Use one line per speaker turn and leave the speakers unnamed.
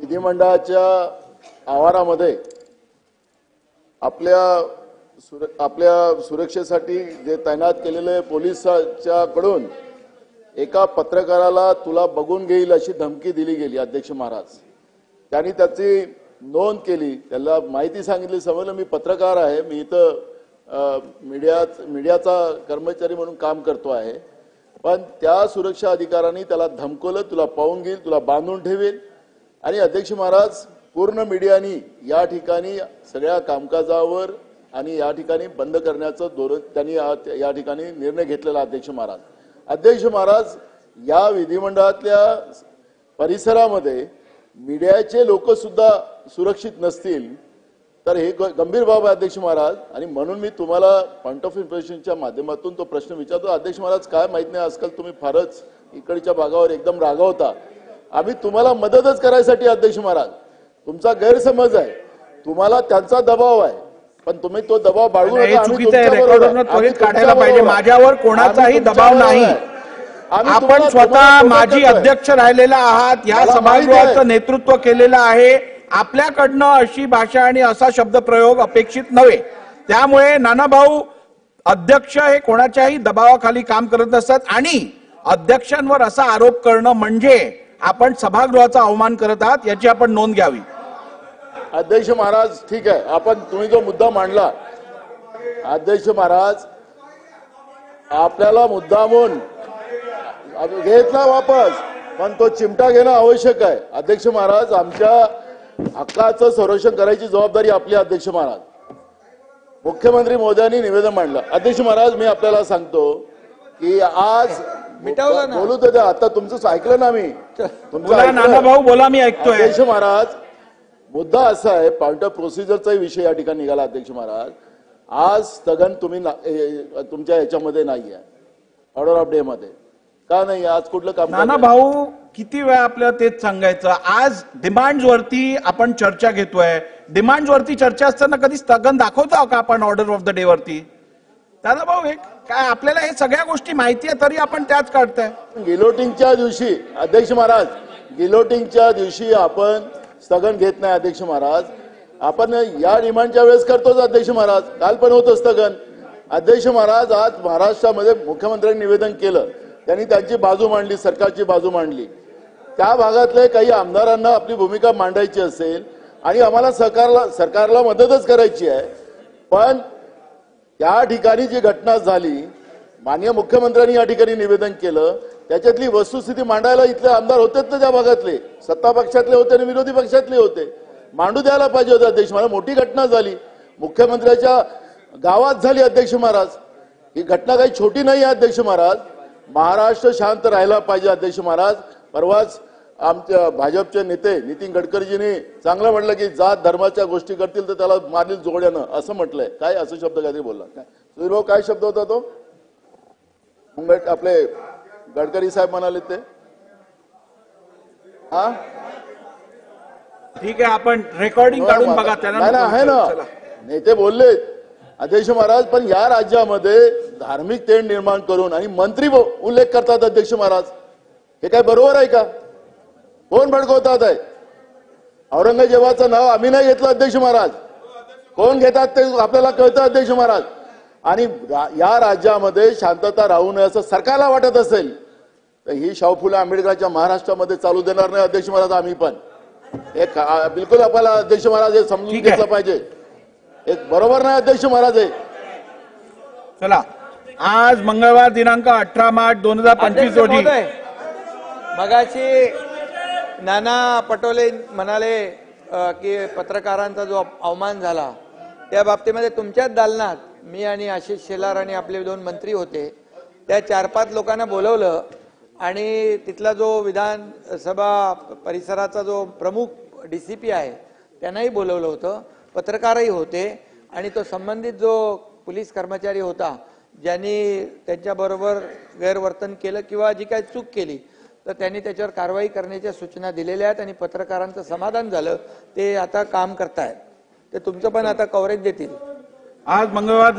विधिमंडळाच्या आवारामध्ये आपल्या सुरक्षेसाठी जे तैनात केलेले पोलिसांच्याकडून एका पत्रकाराला तुला बघून घेईल अशी धमकी दिली गेली अध्यक्ष महाराज। त्यांनी त्याची नोंद केली, त्याला माहिती सांगितली, समजलं मी पत्रकार आहे, मी इथं मीडियाचा कर्मचारी म्हणून काम करतो आहे, पण त्या सुरक्षा अधिकाऱ्यांनी त्याला धमकवलं, तुला पाहून घेईल, तुला बांधून ठेवेल। आणि अध्यक्ष महाराज पूर्ण मीडियानी या ठिकाणी सगळ्या कामकाजावर आणि या ठिकाणी बंद करण्याचं धोरण त्यांनी या ठिकाणी निर्णय घेतलेला। अध्यक्ष महाराज या विधिमंडळातल्या परिसरामध्ये मीडियाचे लोक सुद्धा सुरक्षित नसतील तर हे गंभीर बाब आहे अध्यक्ष महाराज। आणि म्हणून मी तुम्हाला पॉइंट ऑफ इन्फॉर्मेशनच्या माध्यमातून तो प्रश्न विचारतो। अध्यक्ष महाराज काय माहित नाही, आजकाल तुम्ही फारच इकडच्या भागावर एकदम रागावता, आम्ही तुम्हाला मदतच करायसाठी अध्यक्ष महाराज, तुमचा गैरसमज आहे, तुम्हाला त्यांचा दबाव आहे, पण तुम्ही तो दबाव बाळगू नका।
काढायला पाहिजे, माझ्यावर कोणाचाही दबाव नाही। आपण स्वतः माजी अध्यक्ष राहिलेला आहात, या सभागृहाचं नेतृत्व केलेलं आहे, आपल्याकडनं अशी भाषा आणि असा शब्दप्रयोग अपेक्षित नव्हे। त्यामुळे नानाभाऊ अध्यक्ष हे कोणाच्याही दबावाखाली काम करत नसतात आणि अध्यक्षांवर असा आरोप करणं म्हणजे आपण सभागृहाचा अवमान करत आहात, याची आपण नोंद घ्यावी।
अध्यक्ष महाराज ठीक आहे, तुम्ही जो मुद्दा मांडला अध्यक्ष महाराज, आपल्याला मुद्दामून घेतला वापस, पण तो चिमटा घेणं आवश्यक आहे। अध्यक्ष महाराज आमच्या हक्काचं संरक्षण करायची जबाबदारी आपली। अध्यक्ष महाराज मुख्यमंत्री मोदयांनी निवेदन मांडलं। अध्यक्ष महाराज मी आपल्याला सांगतो की आज बोलू तर आता तुमचं ऐकलं ना, मी
नाना भाऊ बोला, मी ऐकतोय।
अध्यक्ष महाराज मुद्दा असा आहे, पॉइंट ऑफ प्रोसिजरचा विषय या ठिकाणी निघाला। अध्यक्ष महाराज आज स्थगन तुम्ही तुमच्या याच्यामध्ये नाहीये, ऑर्डर ऑफ डे मध्ये का नाही, आज कुठलं काम?
नाना भाऊ किती वेळा आपल्याला तेच सांगायचं, आज डिमांड्स वरती आपण चर्चा घेतोय, डिमांड्स वरती चर्चा असताना कधी स्थगन दाखवतो का आपण ऑर्डर ऑफ द डे वरती? नाना भाऊ हे काय, आपल्याला हे सगळ्या गोष्टी माहिती आहे तरी आपण त्याच काढताय।
गिलोटिंगच्या दिवशी अध्यक्ष महाराज, गिलोटिंगच्या दिवशी आपण स्थगन घेत नाही अध्यक्ष महाराज, आपण या डिमांडच्या वेळेस करतोच अध्यक्ष महाराज, काल पण होतं स्थगन। अध्यक्ष महाराज आज महाराष्ट्रामध्ये मुख्यमंत्र्यांनी निवेदन केलं, त्यांनी त्यांची बाजू मांडली, सरकारची बाजू मांडली, त्या भागातले काही आमदारांना आपली भूमिका मांडायची असेल आणि आम्हाला सरकारला मदतच करायची आहे, पण त्या ठिकाणी जी घटना झाली, माननीय मुख्यमंत्र्यांनी या ठिकाणी निवेदन केलं, त्याच्यातली वस्तुस्थिती मांडायला इथले आमदार होतेच ना, त्या भागातले सत्ता पक्षातले होते आणि विरोधी पक्षातले होते, मांडू द्यायला पाहिजे होते अध्यक्ष महाराज। मोठी घटना झाली, मुख्यमंत्र्याच्या गावात झाली अध्यक्ष महाराज, ही घटना काही छोटी नाही आहे अध्यक्ष महाराज। महाराष्ट्र शांत राहायला पाहिजे अध्यक्ष महाराज। परवाच आमच्या भाजपचे नेते नितीन गडकरीजींनी चांगलं म्हटलं की जात धर्माच्या गोष्टी करतील तर त्याला मारील जोड्यानं, असं म्हटलंय, काय असं शब्द काहीतरी बोलला काय? सुधीर भाऊ काय शब्द होता तो? आपले गडकरी साहेब म्हणाले ते, हा
ठीक आहे, आपण रेकॉर्डिंग काढून बघा,
त्याला आहे ना, नेते बोलले अध्यक्ष महाराज, पण या राज्यामध्ये धार्मिक तेढ निर्माण करून आणि मंत्री उल्लेख करतात अध्यक्ष महाराज, हे काय बरोबर आहे का? कोण भडकवतात आहे? औरंगजेबाचं नाव आम्ही नाही घेतलं अध्यक्ष महाराज, कोण घेतात ते आपल्याला कळतं अध्यक्ष महाराज। आणि या राज्यामध्ये शांतता राहू नये असं सरकारला वाटत असेल तर ही शाहू फुले आंबेडकरांच्या महाराष्ट्रामध्ये चालू देणार नाही अध्यक्ष महाराज आम्ही पण। एक बिलकुल आपल्याला अध्यक्ष महाराज हे समजून घेतलं पाहिजे, एक बरोबर नाही अध्यक्ष महाराज हे।
चला, आज मंगळवार दिनांक 18 मार्च 2025 रोजी
मगाशी नाना पटोले म्हणाले की पत्रकारांचा जो अवमान झाला त्या बाबतीमध्ये तुमच्याच दालनात मी आणि आशिष शेलार आणि आपले 2 मंत्री होते, त्या 4-5 लोकांना बोलवलं आणि तिथला जो विधानसभा परिसराचा जो प्रमुख डीसीपी आहे त्यांनाही बोलवलं होतं, पत्रकारही होते आणि तो संबंधित जो पोलीस कर्मचारी होता ज्यांनी त्यांच्याबरोबर गैरवर्तन केलं किंवा जी काही चूक केली तर त्यांनी त्याच्यावर कारवाई करण्याच्या सूचना दिलेल्या आहेत आणि पत्रकारांचं समाधान झालं, ते आता काम करतायत, ते तुमचं पण आता कव्हरेज देतील।
आज मंगळवार